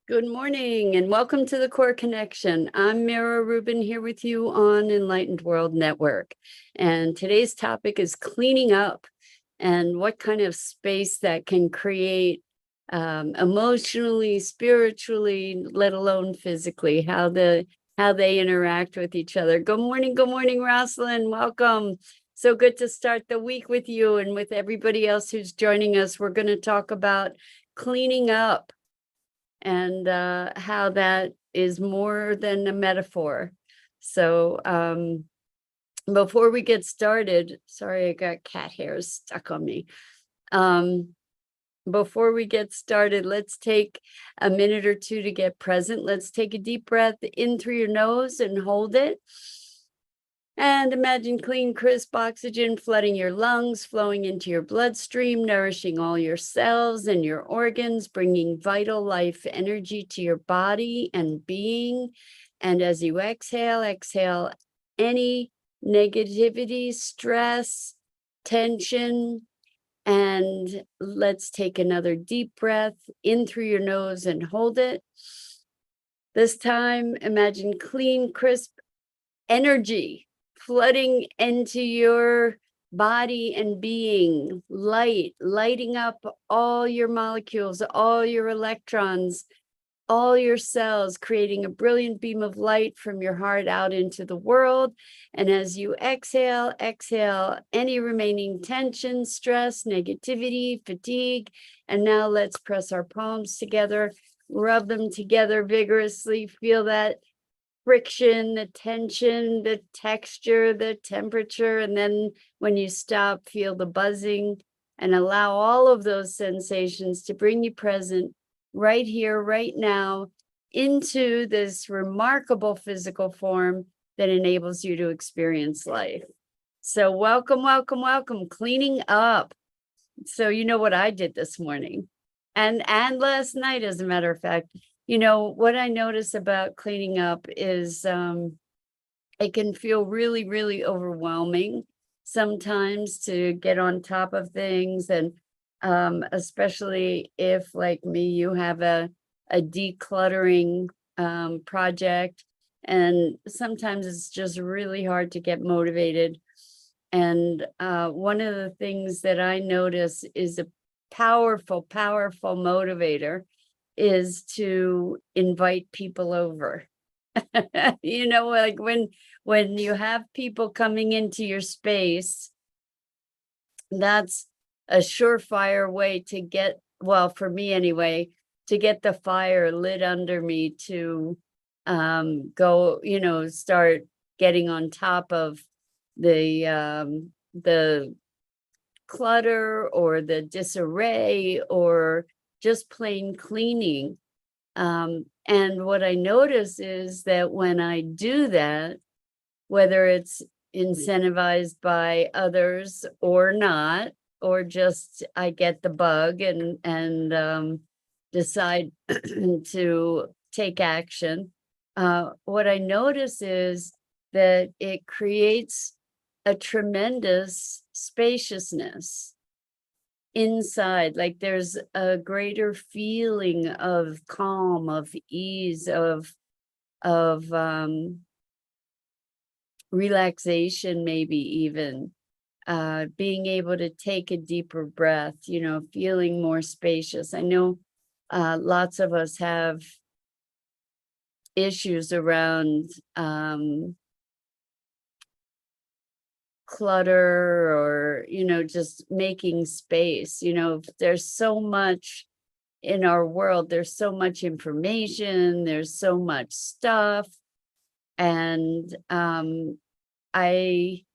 Good morning and welcome to the Core Connection. I'm Mira Rubin here with you on Enlightened World Network. And today's topic is cleaning up and what kind of space that can create emotionally, spiritually, let alone physically, how they interact with each other. Good morning, Rosalind. Welcome. So good to start the week with you and with everybody else who's joining us. We're going to talk about cleaning up and how that is more than a metaphor. So before we get started, sorry, I got cat hairs stuck on me. Before we get started, let's take a minute or two to get present. Let's take a deep breath in through your nose and hold it. And imagine clean, crisp oxygen flooding your lungs, flowing into your bloodstream, nourishing all your cells and your organs, bringing vital life energy to your body and being. And as you exhale any negativity, stress, tension. And let's take another deep breath in through your nose and hold it. This time, imagine clean, crisp energy flooding into your body and being, lighting up all your molecules, all your electrons, all your cells, creating a brilliant beam of light from your heart out into the world. And as you exhale any remaining tension, stress, negativity, fatigue. And now let's press our palms together, rub them together vigorously, feel that friction, the tension, the texture, the temperature, and then when you stop, feel the buzzing and allow all of those sensations to bring you present right here, right now, into this remarkable physical form that enables you to experience life. So welcome, cleaning up. So you know what I did this morning and last night, as a matter of fact. You know, what I notice about cleaning up is it can feel really, really overwhelming sometimes to get on top of things. And especially if, like me, you have a decluttering project. And sometimes it's just really hard to get motivated. And one of the things that I notice is a powerful motivator is to invite people over. You know, like when you have people coming into your space, that's a surefire way to get, well, for me anyway, to get the fire lit under me to go, you know, start getting on top of the clutter or the disarray or just plain cleaning. And what I notice is that when I do that, whether it's incentivized by others or not, or just I get the bug and decide to take action, what I notice is that it creates a tremendous spaciousness inside. Like there's a greater feeling of calm, of ease, of relaxation, maybe even being able to take a deeper breath, you know, feeling more spacious. I know lots of us have issues around clutter or, you know, just making space. You know, there's so much in our world, there's so much information, there's so much stuff. And I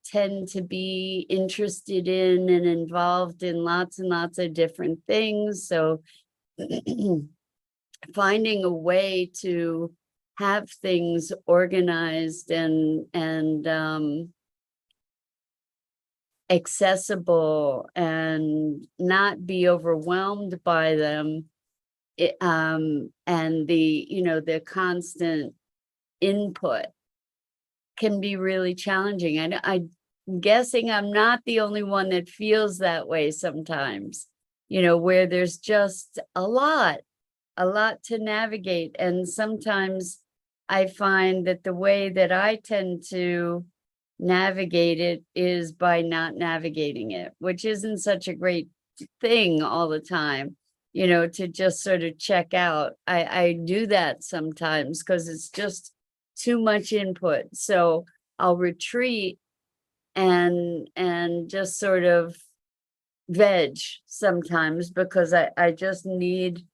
tend to be interested in and involved in lots and lots of different things. So finding a way to have things organized and accessible and not be overwhelmed by them, and the, you know, the constant input can be really challenging. I'm guessing I'm not the only one that feels that way sometimes, you know, where there's just a lot to navigate. And sometimes I find that the way that I tend to navigate it is by not navigating it, which isn't such a great thing all the time, to just sort of check out. I do that sometimes because it's just too much input. So I'll retreat and just sort of veg sometimes because I just need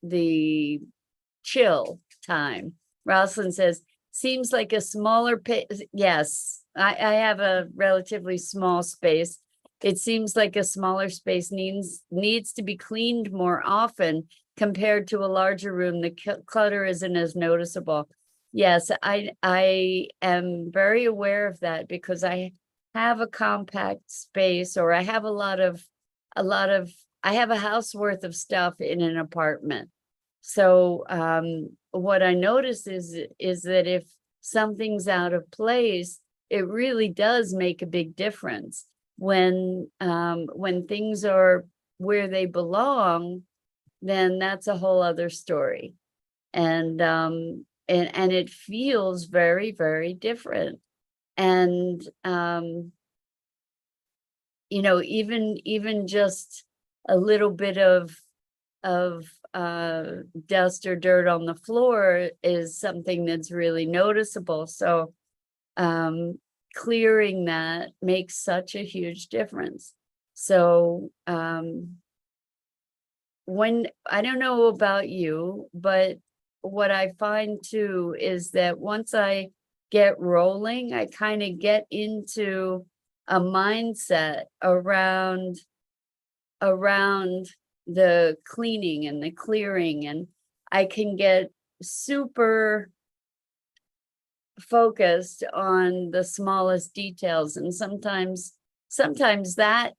the chill time. Rosalind says, seems like a smaller yes, I have a relatively small space. It seems like a smaller space needs to be cleaned more often compared to a larger room. The clutter isn't as noticeable. Yes, I am very aware of that because I have a compact space, or I have a lot of I have a house worth of stuff in an apartment. So what I notice is that if something's out of place, it really does make a big difference. When things are where they belong, then that's a whole other story. And it feels very, very different. And even just a little bit of dust or dirt on the floor is something that's really noticeable. So clearing that makes such a huge difference. So when, I don't know about you, but what I find too is that once I get rolling, I kind of get into a mindset around the cleaning and the clearing, and I can get super focused on the smallest details, and sometimes that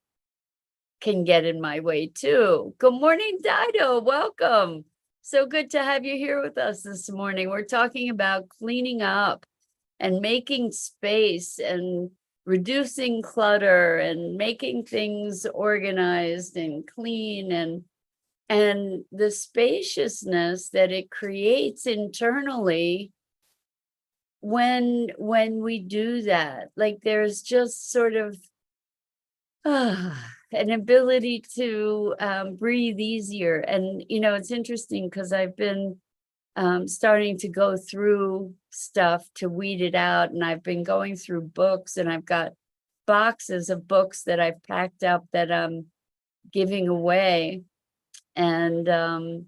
can get in my way too. Good morning, Dido. Welcome. So good to have you here with us this morning. We're talking about cleaning up and making space and reducing clutter and making things organized and clean, and the spaciousness that it creates internally when we do that. Like there's just sort of an ability to breathe easier. And it's interesting because I've been starting to go through stuff to weed it out, and I've been going through books, and I've got boxes of books that I've packed up that I'm giving away. And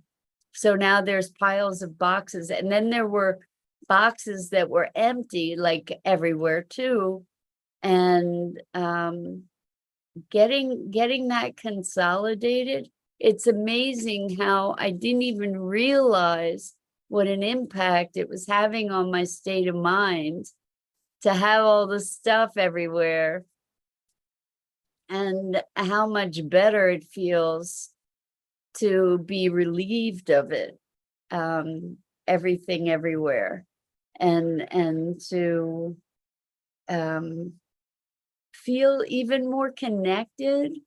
so now there's piles of boxes, and then there were boxes that were empty, like everywhere too. And getting that consolidated, it's amazing how I didn't even realize what an impact it was having on my state of mind to have all the stuff everywhere, and how much better it feels to be relieved of it, everything everywhere, and to feel even more connected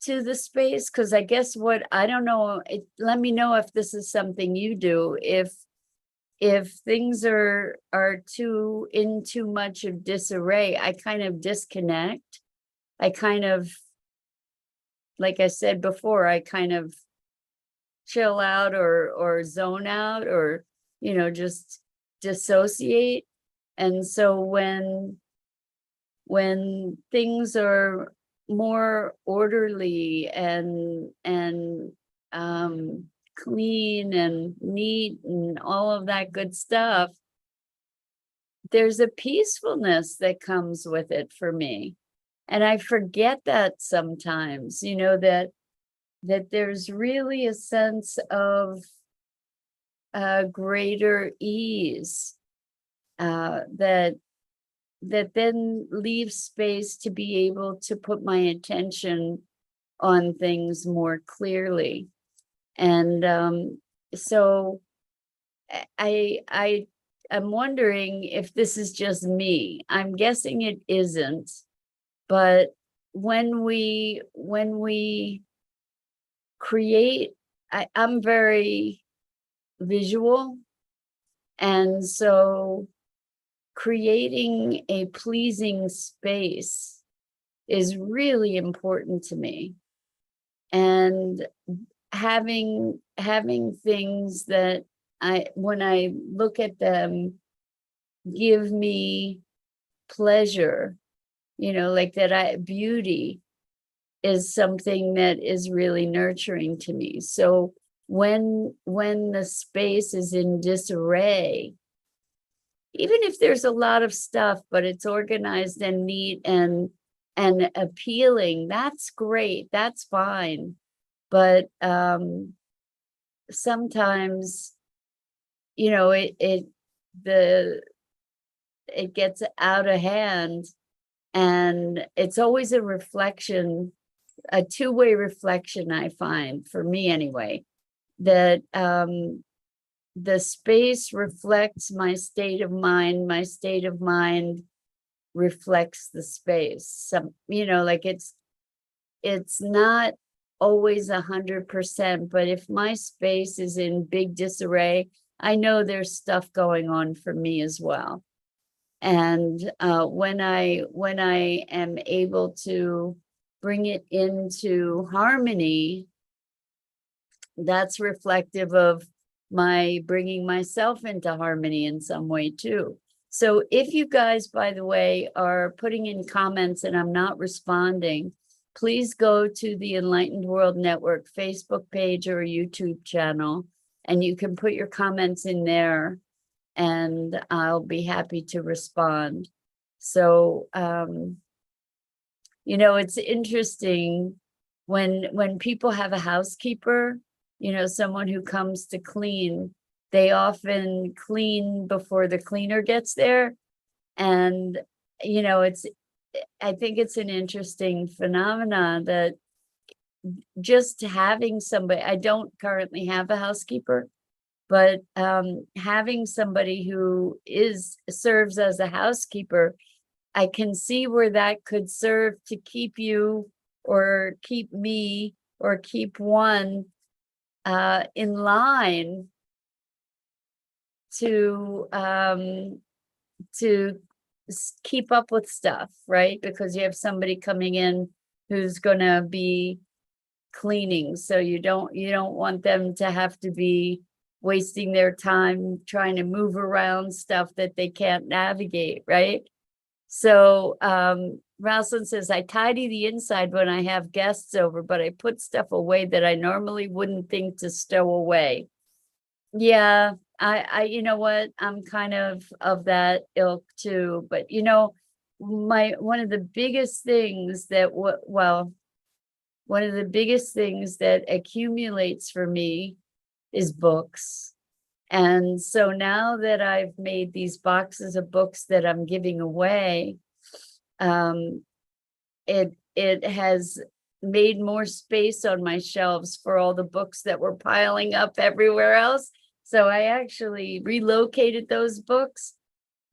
to the space. Because I guess I don't know, let me know if this is something you do, if things are too much of disarray, I kind of disconnect. I kind of, like I said before, I kind of chill out or zone out, or just dissociate. And so when things are more orderly and clean and neat and all of that good stuff, there's a peacefulness that comes with it for me. And I forget that sometimes, that there's really a sense of greater ease that then leaves space to be able to put my attention on things more clearly. And so I'm wondering if this is just me. I'm guessing it isn't, but when we I'm very visual, and so creating a pleasing space is really important to me. And having things that when I look at them, give me pleasure, like beauty is something that is really nurturing to me. So when the space is in disarray, even if there's a lot of stuff, but it's organized and neat and appealing, that's great, that's fine. But sometimes, it gets out of hand, and it's always a reflection, a two-way reflection, I find, for me anyway, that the space reflects my state of mind, my state of mind reflects the space. Like it's not always 100%, but if my space is in big disarray, I know there's stuff going on for me as well. And when I am able to bring it into harmony, that's reflective of my bringing myself into harmony in some way too. So if you guys, by the way, are putting in comments and I'm not responding, please go to the Enlightened World Network Facebook page or YouTube channel, and you can put your comments in there, and I'll be happy to respond. So, it's interesting when people have a housekeeper, someone who comes to clean, they often clean before the cleaner gets there. And, I think it's an interesting phenomenon that just having somebody, I don't currently have a housekeeper, but having somebody who serves as a housekeeper, I can see where that could serve to keep you or keep me or keep one in line to keep up with stuff, right? Because you have somebody coming in who's gonna be cleaning, so you don't want them to have to be wasting their time trying to move around stuff that they can't navigate, right? So Rosalind says, I tidy the inside when I have guests over, but I put stuff away that I normally wouldn't think to stow away. Yeah, I you know what? I'm kind of that ilk too, but one of the biggest things that one of the biggest things that accumulates for me is books. And so now that I've made these boxes of books that I'm giving away, it has made more space on my shelves for all the books that were piling up everywhere else. So I actually relocated those books,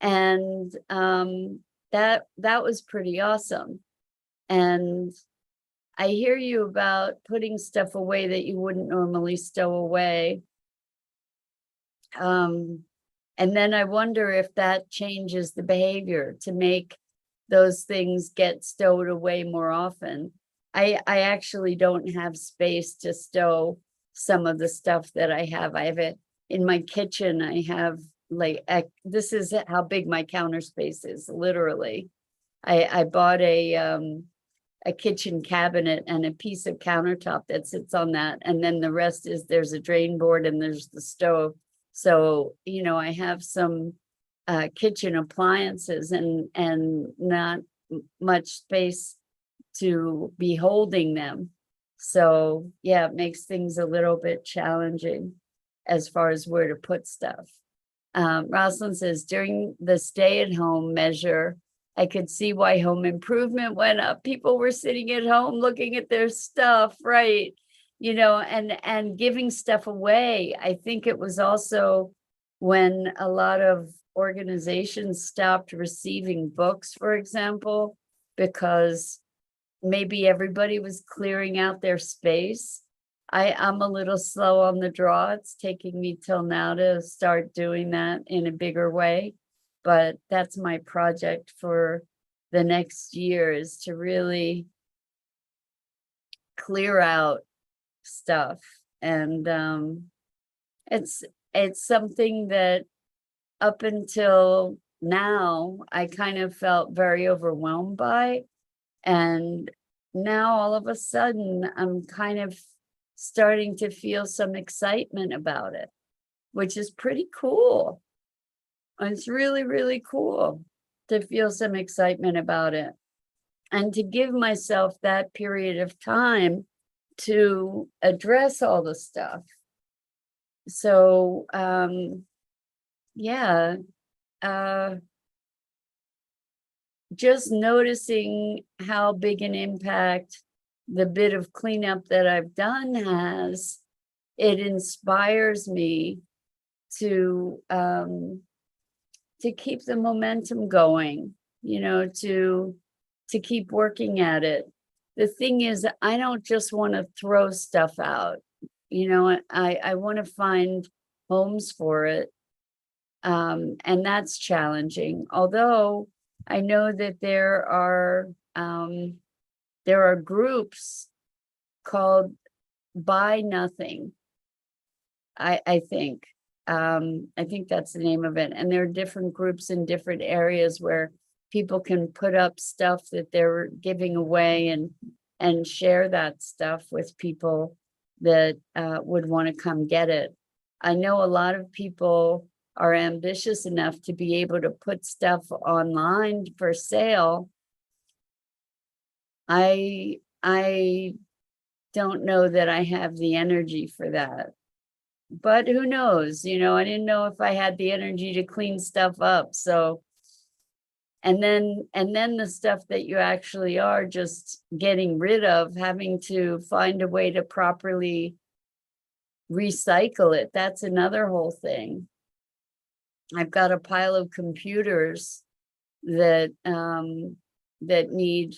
and that was pretty awesome. And I hear you about putting stuff away that you wouldn't normally stow away. And then I wonder if that changes the behavior to make those things get stowed away more often. I actually don't have space to stow some of the stuff that I have. I have it in my kitchen. I have this is how big my counter space is, literally. I bought a kitchen cabinet and a piece of countertop that sits on that. And then the rest is, there's a drain board and there's the stove. So, I have some kitchen appliances and not much space to be holding them. So yeah, it makes things a little bit challenging as far as where to put stuff. Rosalind says, during the stay-at-home measure, I could see why home improvement went up. People were sitting at home looking at their stuff, right? And giving stuff away. I think it was also when a lot of organizations stopped receiving books, for example, because maybe everybody was clearing out their space. I'm a little slow on the draw. It's taking me till now to start doing that in a bigger way. But that's my project for the next year, is to really clear out stuff. And it's something that up until now I kind of felt very overwhelmed by. And now all of a sudden I'm kind of starting to feel some excitement about it, which is pretty cool. It's really, really cool to feel some excitement about it and to give myself that period of time to address all the stuff. So, yeah, just noticing how big an impact the bit of cleanup that I've done has, it inspires me to keep the momentum going, to keep working at it. The thing is, I don't just want to throw stuff out. I want to find homes for it. And that's challenging. Although I know that there are groups called Buy Nothing. I think that's the name of it. And there are different groups in different areas where people can put up stuff that they're giving away and share that stuff with people that would want to come get it. I know a lot of people are ambitious enough to be able to put stuff online for sale. I don't know that I have the energy for that. But who knows? I didn't know if I had the energy to clean stuff up. So, and then the stuff that you actually are just getting rid of, having to find a way to properly recycle it. That's another whole thing. I've got a pile of computers that need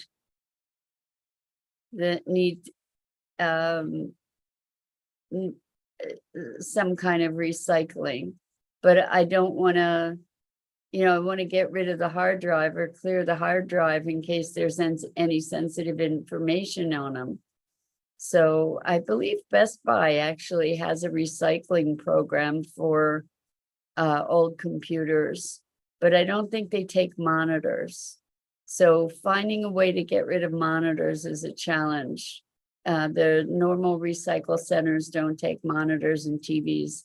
some kind of recycling, but I don't want to, I want to get rid of the hard drive or clear the hard drive in case there's any sensitive information on them. So I believe Best Buy actually has a recycling program for old computers, but I don't think they take monitors. So finding a way to get rid of monitors is a challenge. The normal recycle centers don't take monitors and TVs.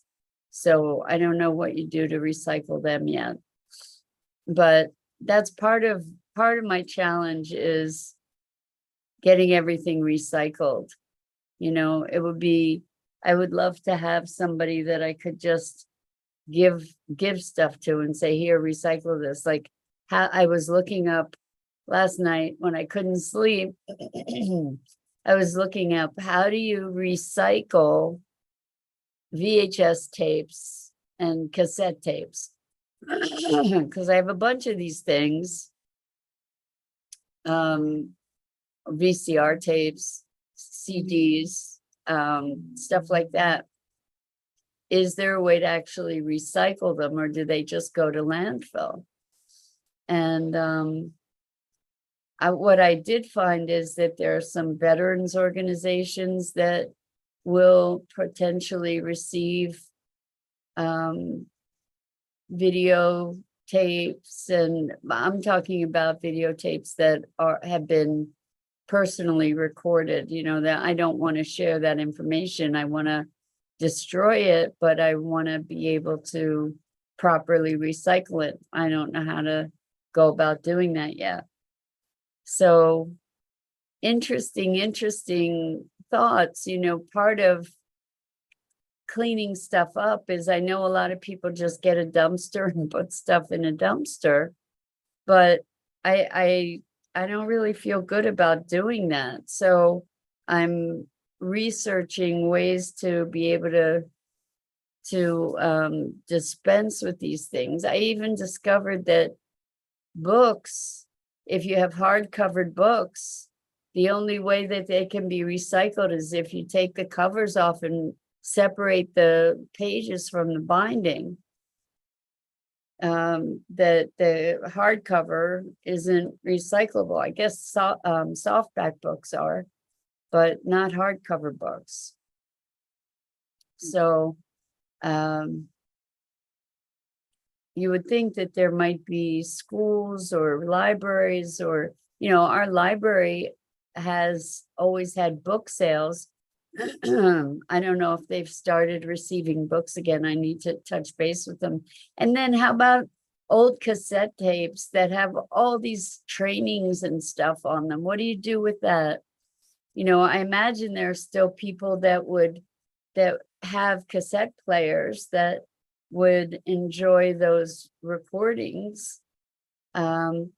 So I don't know what you do to recycle them yet. But that's part of my challenge, is getting everything recycled. I would love to have somebody that I could just give stuff to and say, here, recycle this. Like how I was looking up last night when I couldn't sleep. I was looking up, how do you recycle VHS tapes and cassette tapes? Because I have a bunch of these things, VCR tapes, CDs, stuff like that. Is there a way to actually recycle them, or do they just go to landfill? And what I did find is that there are some veterans organizations that will potentially receive video tapes, and I'm talking about videotapes that have been personally recorded, that I don't want to share that information. I want to destroy it, but I want to be able to properly recycle it. I don't know how to go about doing that yet. So interesting thoughts. Part of cleaning stuff up is, I know a lot of people just get a dumpster and put stuff in a dumpster, but I don't really feel good about doing that. So I'm researching ways to be able to dispense with these things. I even discovered that books, if you have hard-covered books, The only way that they can be recycled is if you take the covers off and separate the pages from the binding. That the hardcover isn't recyclable. I guess softback books are, but not hardcover books. So you would think that there might be schools or libraries, or, you know, our library has always had book sales. I don't know if they've started receiving books again. I need to touch base with them. And then how about old cassette tapes that have all these trainings and stuff on them? What do you do with that? You know, I imagine there are still people that have cassette players that would enjoy those recordings. Do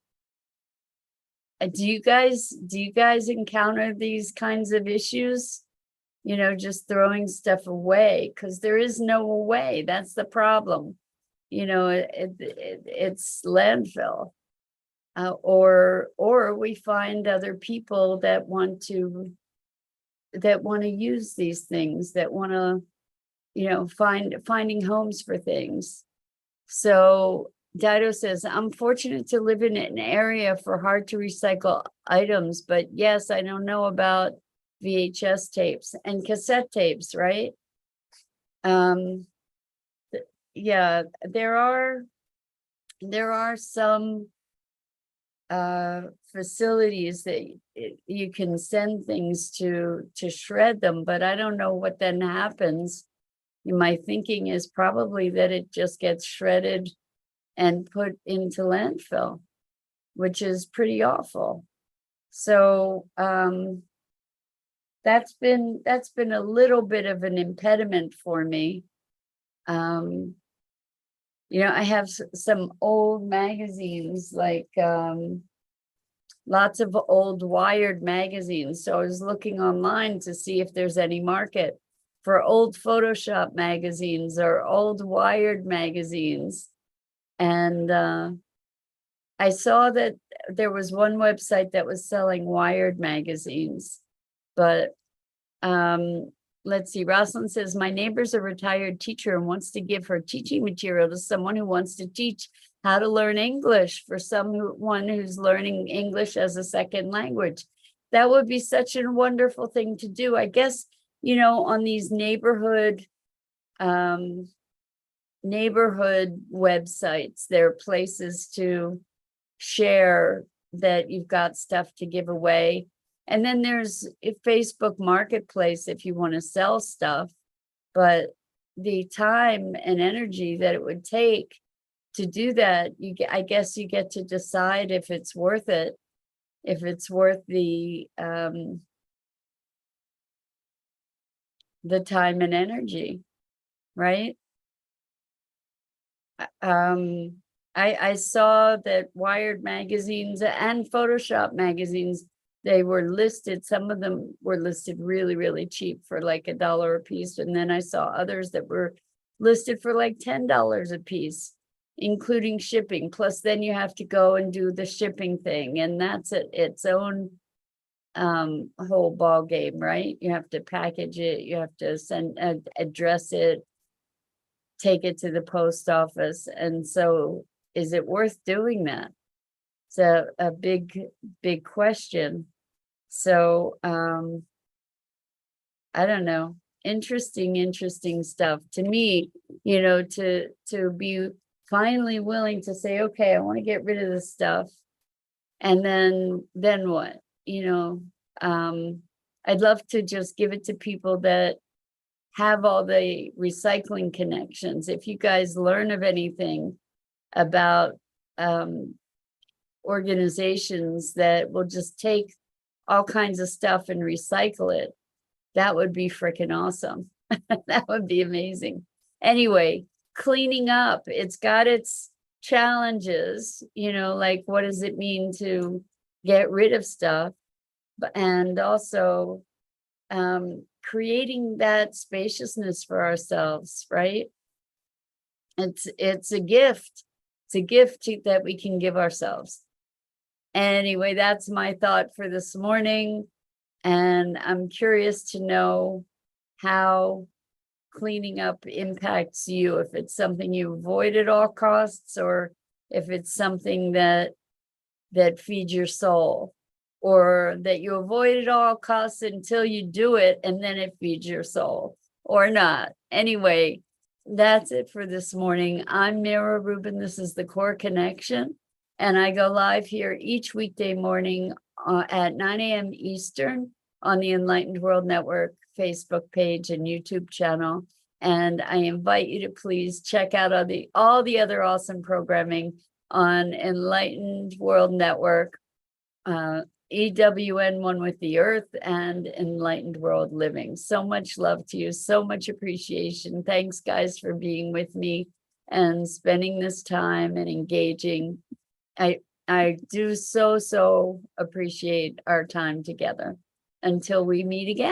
you guys encounter these kinds of issues? You know, just throwing stuff away, because there is no way. That's the problem. You know, it's landfill, or we find other people that want to use these things, that want to, you know, finding homes for things. So Dido says, I'm fortunate to live in an area for hard to recycle items, but yes, I don't know about VHS tapes and cassette tapes, right? Yeah, there are some facilities that you can send things to shred them, but I don't know what then happens. My thinking is probably that it just gets shredded and put into landfill, which is pretty awful. So that's been a little bit of an impediment for me. You know, I have some old magazines, like lots of old Wired magazines. So I was looking online to see if there's any market for old Photoshop magazines or old Wired magazines. And I saw that there was one website that was selling Wired magazines, but let's see, Rosalind says, my neighbor's a retired teacher and wants to give her teaching material to someone who wants to teach how to learn English for someone who's learning English as a second language. That would be such a wonderful thing to do. I guess, you know, on these neighborhood websites, there are places to share that you've got stuff to give away. And then there's a Facebook Marketplace if you want to sell stuff, but the time and energy that it would take to do that, I guess you get to decide if it's worth it, if it's worth the time and energy, right? I saw that Wired magazines and Photoshop magazines, they were listed, some of them were listed really, really cheap for like $1 a piece. And then I saw others that were listed for like $10 a piece, including shipping. Plus then you have to go and do the shipping thing. And that's its own whole ball game, right? You have to package it, you have to address it, take it to the post office. And so is it worth doing that? It's a big question. So I don't know. Interesting stuff to me, you know, to be finally willing to say, okay, I want to get rid of this stuff. And then what? You know, I'd love to just give it to people that have all the recycling connections. If you guys learn of anything about organizations that will just take all kinds of stuff and recycle it, that would be freaking awesome. That would be amazing. Anyway, cleaning up, it's got its challenges, you know, like what does it mean to get rid of stuff, and also creating that spaciousness for ourselves, right? It's a gift. It's a gift that we can give ourselves. Anyway, that's my thought for this morning. And I'm curious to know how cleaning up impacts you, if it's something you avoid at all costs, or if it's something that feeds your soul, or that you avoid at all costs until you do it and then it feeds your soul, or not. Anyway, that's it for this morning. I'm Mira Rubin. This is the Core Connection, and I go live here each weekday morning at 9 a.m. Eastern on the Enlightened World Network Facebook page and YouTube channel. And I invite you to please check out all the other awesome programming on Enlightened World Network, EWN One with the Earth, and Enlightened World Living. So much love to you, so much appreciation. Thanks, guys, for being with me and spending this time and engaging. I do so appreciate our time together. Until we meet again.